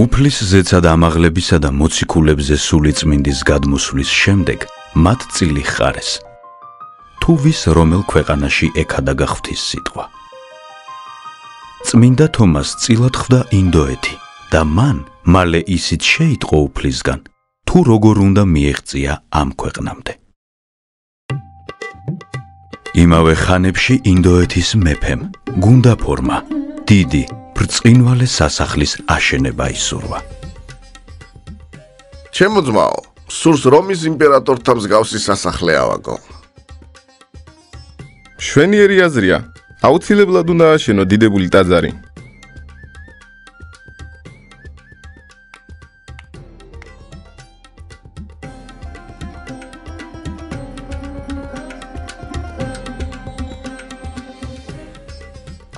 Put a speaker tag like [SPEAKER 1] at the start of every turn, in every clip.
[SPEAKER 1] უფლის ზეცად ამაღლებისა და მოციქულებზე სულიწმინდის გადმოსვლის შემდეგ მათ წილი ხარეს. თუ ვის რომელ ქვეყანაში ექადა ღვთის სიტყვა. წმინდა თომას წილად ხვდა ინდოეთი და მან მალე ისიც შეიტყო უფლისგან, თუ როგორ უნდა მიეღწია ამ ქვეყნამდე. იმავე ხანებში ინდოეთის მეფემ გუნდაფორმა დიდი ბრწყინვალე სასახლის აშენება ისურვა.
[SPEAKER 2] ჩემო ძმაო, სურს რომის იმპერატორთან მსგავსი სასახლე ავაგო.
[SPEAKER 3] შვენიერი აზრია, აუცილებლად უნდა აშენო დიდებული ტაძარი.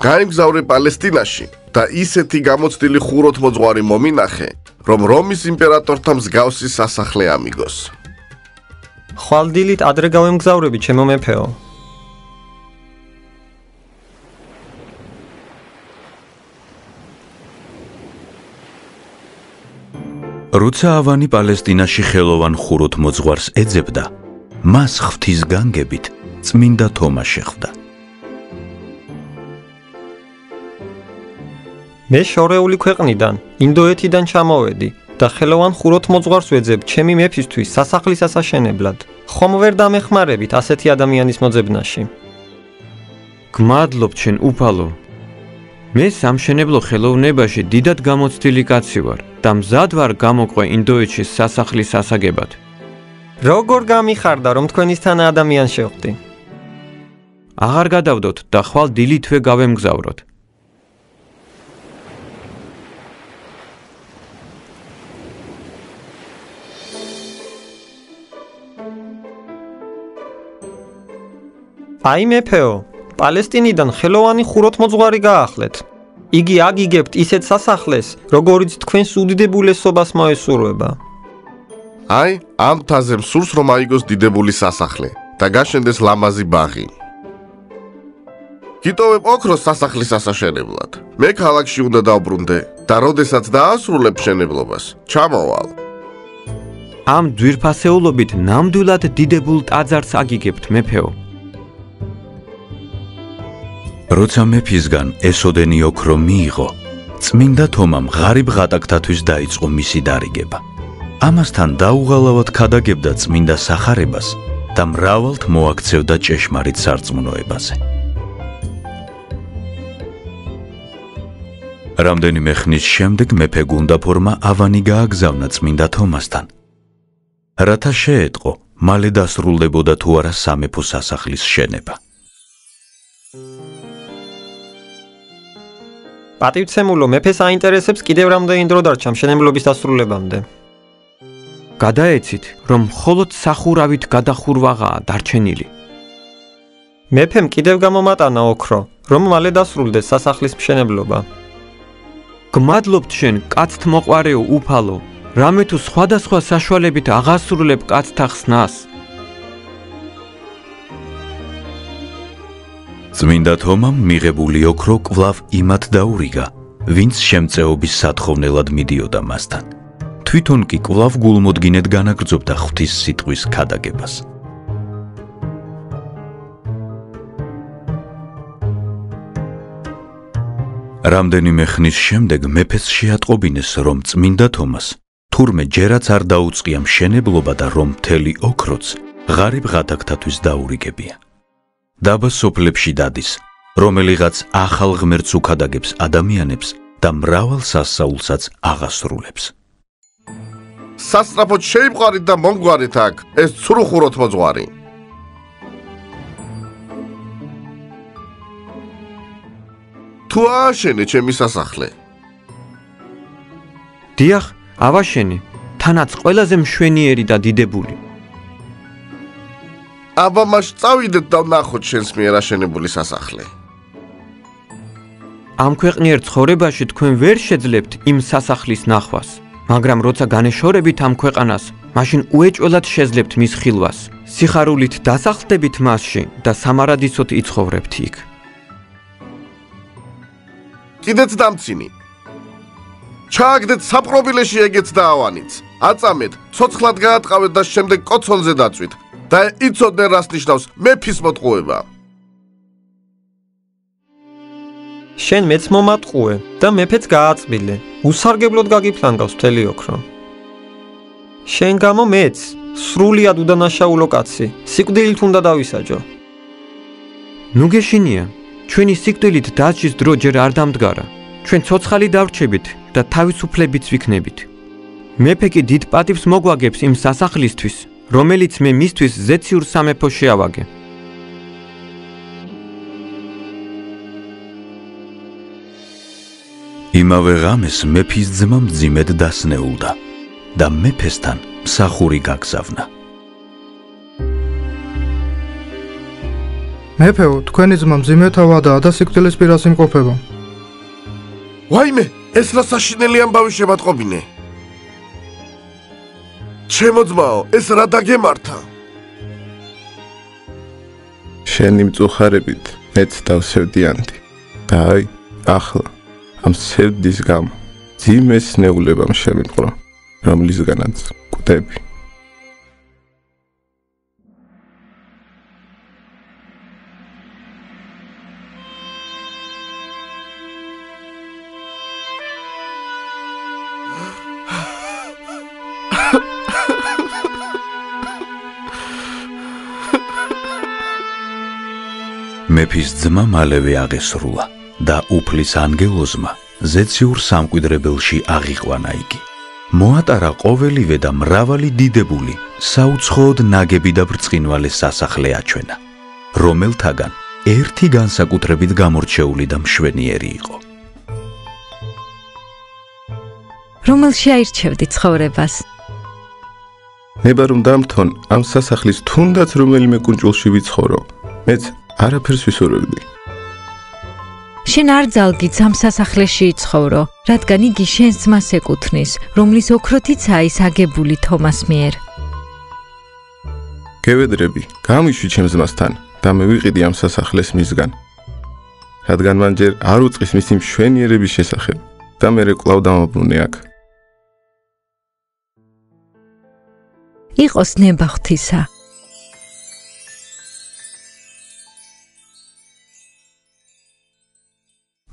[SPEAKER 2] გაიმგზავრე პალესტინაში და ისეთი გამოცდილი ხუროთმოძღვარი მომინახე, რომ რომის იმპერატორთან მსგავსი სასახლე ამიგოს.
[SPEAKER 4] ხვალდილით ადრე გავემგზავრები, ჩემო მეფეო.
[SPEAKER 1] როცა ავანი პალესტინაში ხელოვან ხუროთმოძღვარს ეძებდა, მას ღვთის განგებით წმინდა თომა შეხვდა.
[SPEAKER 4] მე შორეული ქვეყნიდან, ინდოეთიდან ჩამოვედი და ხელოვან ხუროთმოძღვარს ვეძებ ჩემი მეფისთვის სასახლის ასაშენებლად. ხომ ვერ დამეხმარებით ასეთი ადამიანის მოძებნაში?
[SPEAKER 5] გმადლობ შენ უფალო. მე სამშენებლო ხელოვნებაში დიდად გამოცდილი კაცი ვარ და მზად ვარ გამოყვე ინდოეთში სასახლის ასაგებად.
[SPEAKER 4] როგორ გამიხარდა, რომ თქვენისთან ადამიანს შევხვდი?
[SPEAKER 5] აღარ გადავდოთ და ხვალ დილითვე გავემგზავროთ.
[SPEAKER 4] აი მეფეო, პალესტინიდან ხელოვანი ხუროთმოძღვარი გაახლეთ. იგი აგიგებთ ისეთ სასახლეს, როგორიც თქვენს უდიდებულესობას მოესურვება.
[SPEAKER 2] აი, ამ მთაზე მსურს რომ აიგოს დიდებული სასახლე და გაშენდეს ლამაზი ბაღი. გიტოვებ ოქროს სასახლის ასაშენებლად. მე ქალაქში უნდა დავბრუნდე და როდესაც დაასრულებ მშენებლობას, ჩამოვალ.
[SPEAKER 5] ამ ძვირფასეულობით ნამდვილად დიდებულ ტაძარს აგიგებთ მეფეო.
[SPEAKER 1] როცა მეფისგან ესოდენი ოქრო მიიღო, წმინდა თომამ ღარიბ ღატაკთათვის დაიწყო მისი დარიგება. ამასთან დაუღალავად ქადაგებდა წმინდა სახარებას და მრავალთ მოაქცევდა ჭეშმარიტ სარწმუნოებაზე. რამდენიმე ხნის შემდეგ მეფე გუნდაფორმა ავანი გააგზავნა წმინდა თომასთან, რათა შეეტყო, მალე დასრულდებოდა თუ არა სამეფო სასახლის შენება.
[SPEAKER 4] პატივცემულო, მეფეს აინტერესებს კიდევ რამდენი დრო დარჩა მშენებლობის დასრულებამდე.
[SPEAKER 5] გადაეცით, რომ მხოლოდ სახურავით გადახურვაღაა დარჩენილი.
[SPEAKER 4] მეფემ კიდევ გამომატანა ოქრო, რომ მალე დასრულდეს სასახლის მშენებლობა.
[SPEAKER 5] გმადლობთ შენ, კაცთმოყვარეო უფალო, რამე თუ სხვადასხვა საშუალებით აღასრულებ კაცთა ხსნას.
[SPEAKER 1] წმინდა თომამ მიღებული ოქრო კვლავ იმათ დაურიგა, ვინც შემწეობის სათხოვნელად მიდიოდა მასთან. თვითონ კი კვლავ გულმოდგინედ განაგრძობდა ღვთის სიტყვის ქადაგებას. რამდენიმე ხნის შემდეგ მეფეს შეატყობინეს, რომ წმინდა თომას თურმე ჯერაც არ დაუწყია მშენებლობა და რომ მთელი ოქროც ღარიბ ღატაკთათვის დაურიგებია. დაბა სოფლებში დადის, რომელიღაც ახალ ღმერთს უქადაგებს ადამიანებს და მრავალ სასწაულსაც აღასრულებს.
[SPEAKER 2] სასწრაფოდ შეიმყარით და მომგვარით აქ ეს ცრუ ხუროთმოძღვარი. თუ ააშენე ჩემი სასახლე.
[SPEAKER 5] დიახ, ავაშენი, თანაც ყველაზე მშვენიერი და დიდებული.
[SPEAKER 2] აბა მას წავიდეთ და ვნახოთ შენს მიერ აშენებული სასახლე.
[SPEAKER 5] ამ ქვეყნიერ ცხოვრებაში თქვენ ვერ შეძლებთ იმ სასახლის ნახვას, მაგრამ როცა განეშორებით ამ ქვეყანას, მაშინ უეჭველად შეძლებთ მის ხილვას. სიხარულით დასახლდებით მასში და სამარადისოდ იცხოვრებთ იქ.
[SPEAKER 2] კიდეც დამცინი. ჩააგდეთ საპყრობილეში ეგეც და ავანიც. აწამეთ, ცოცხლად გაატყავეთ და შემდეგ კოცონზე დაწვით და იცოდნენ რას ნიშნავს მეფის მოტყუება.
[SPEAKER 4] შენ მეც მომატყუე და მეფეც გააწმილე. უსარგებლოდ გაგიფლანგავს მთელი ოქრო. შენ გამო მეც სრულიად უდანაშაულო კაცი. სიკვდილით უნდა დავისაჯო.
[SPEAKER 5] ნუ გეშინია, ჩვენი სიკვდილით დასჯის დრო ჯერ არ დამდგარა. ჩვენ ცოცხალი დავრჩებით და თავისუფლებიც ვიქნებით. მეფე კი დიდ პატივს მოგვაგებს იმ სასახლისთვის, რომელიც მე მისთვის ზეციურ სამეფო შეავაგე.
[SPEAKER 1] იმავე ღამეს მეფის ძმა მძიმედ დასნეულდა და მეფესთან მსახური გაგზავნა.
[SPEAKER 6] მეფეო, თქვენი ძმა მძიმედ ავადაა და სიკვდილის პირას იმყოფება.
[SPEAKER 2] ვაიმე, ეს რა საშინელი ამბავი შემატყობინე? ჩემო ძმაო, ეს რა დაგემართა?
[SPEAKER 3] შენი მწუხარებით მეც დავსევდიანდი. და აი, ახლა ამ სევდის გამო ძიმე სნეულებამ შემიპყრო, რომლისგანაც კვდები.
[SPEAKER 1] მეფის ძმა მალევე აღესრულა და უფლის ანგელოზმა ზეციურ სამკვიდრებელში აღიყვანა იგი. მოატარა ყოველივე და მრავალი დიდებული, საუცხოოდ ნაგები და ბრწყინვალე სასახლე აჩვენა, რომელთაგან ერთი განსაკუთრებით გამორჩეული და მშვენიერი იყო.
[SPEAKER 7] რომელში აირჩევდი ცხოვრებას?
[SPEAKER 3] ნება რომ დამთონ ამ სასახლის თუნდაც რომელიმე კუნჭულში ვიცხოვრო, მეც არაფერს ვისურვებდი.
[SPEAKER 7] შენ არ ძალგიც ამ სასახლეში იცხოვრო, რადგან იგი შენს ძმას ეკუთვნის, რომლის ოქროთიცაა ის აგებული თომას მიერ.
[SPEAKER 3] გევედრები, გამიშვი ჩემს ძმასთან და მე ვიყიდი ამ სასახლეს მისგან. რადგან მან ჯერ არ უწყის მისი მშვენიერების შესახებ და მე კვლავ დამაბრუნე აქ.
[SPEAKER 7] იყოს ნება ღვთისა.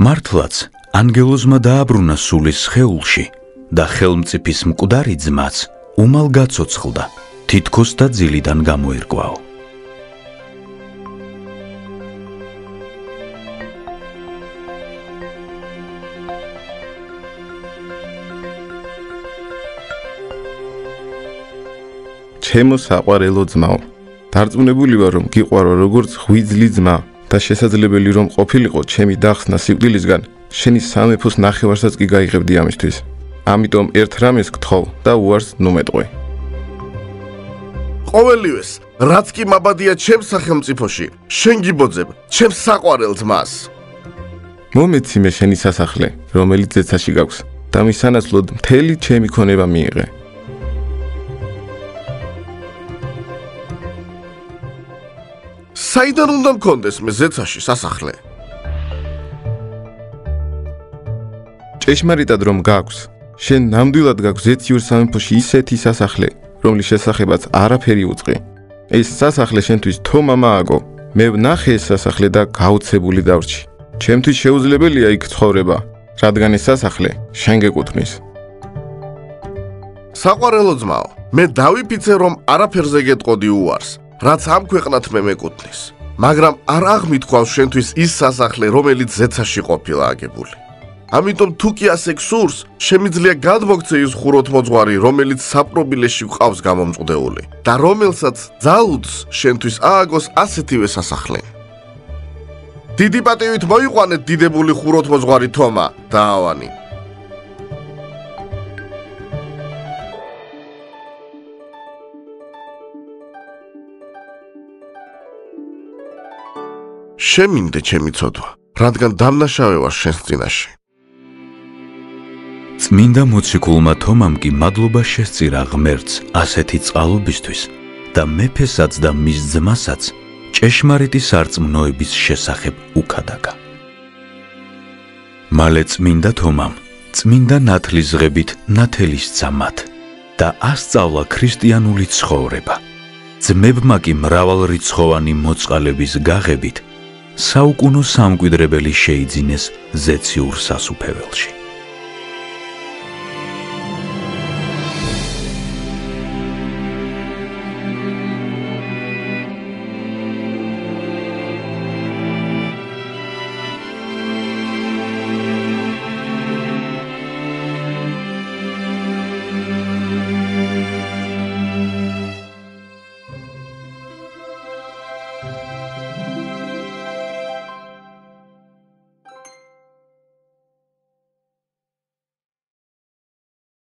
[SPEAKER 1] მართლაც, ანგელოზმა დააბრუნა სულის სხეულში და ხელმწიფის მკვდარი ძმაც უმალ გაცოცხლდა, თითქოს და ძილიდან გამოერკვაო.
[SPEAKER 3] ჩემო საყვარელო ძმაო, დარწმუნებული ვარ რომ გიყვარო როგორც ღვიძლი ძმა და შესაძლებელი რომ ყოფილიყო ჩემი დახსნა სიკვდილისგან, შენი სამეფოს ნახევარსაც კი გაიღებდი ამისთვის. ამიტომ ერთ რამეს გთხოვ და უარს ნუ მეტყვე.
[SPEAKER 2] ყოველივეს, რაც კი მაბადია ჩემს სახელმწიფოში, შენ გიბოძებ, ჩემს საყვარელ ძმას.
[SPEAKER 3] მომეცი მე შენი სასახლე, რომელიც ზეცაში გაქვს და მის სანაცვლოდ მთელი ჩემი ქონება მიიღე.
[SPEAKER 2] საიდან უნდა მქონდეს მე ზეცაში სასახლე?
[SPEAKER 3] ჭეშმარიტად რომ გაქვს, შენ ნამდვილად გაქვს ზეციურ სამეფოში ისეთი სასახლე, რომლის შესახებაც არაფერი უწყი. ეს სასახლე შენთვის თომა მააგო, მე ვნახე ეს სასახლე და გაუცებული დავრჩი. ჩემთვის შეუძლებელია იქ ცხოვრება, რადგან ეს სასახლე შენ გეკუთვნის.
[SPEAKER 2] საყვარელო ძმაო, მე დავიფიცე რომ არაფერზე გეტყოდი უარს, რაც ამ ქვეყნად მე მეკუთვნის, მაგრამ არ აღმითქვავს შენთვის ის სასახლე, რომელიც ზეცაში ყოფილა აგებული. ამიტომ თუ კი ასე გსურს, შემიძლია გადმოგცე ის ხუროთმოძღვარი, რომელიც საპყრობილეში გვყავს გამომწყვდეული და რომელსაც ძალუძს შენთვის ააგოს ასეთივე სასახლე. დიდი პატივით მოიყვანეთ დიდებული ხუროთმოძღვარი თომა და ავანი. შემინდე ჩემი ცოდვა, რადგან დამნაშავე ვარ შენს წინაშე.
[SPEAKER 1] წმინდა მოციქულმა თომამ კი მადლობა შესწირა ღმერთს ასეთი წყალობისთვის და მეფესაც და მის ძმასაც ჭეშმარიტი სარწმუნოების შესახებ უკადაგა. მალე წმინდა თომამ წმინდა ნათლის ღებით ნათელისცა მათ და ასწავლა ქრისტიანული ცხოვრება. ძმებმა კი მრავალრიცხოვანი მოწყალების გაღებით საუკუნო სამკვიდრებელი შეიძინეს ზეციურ სასუფეველში.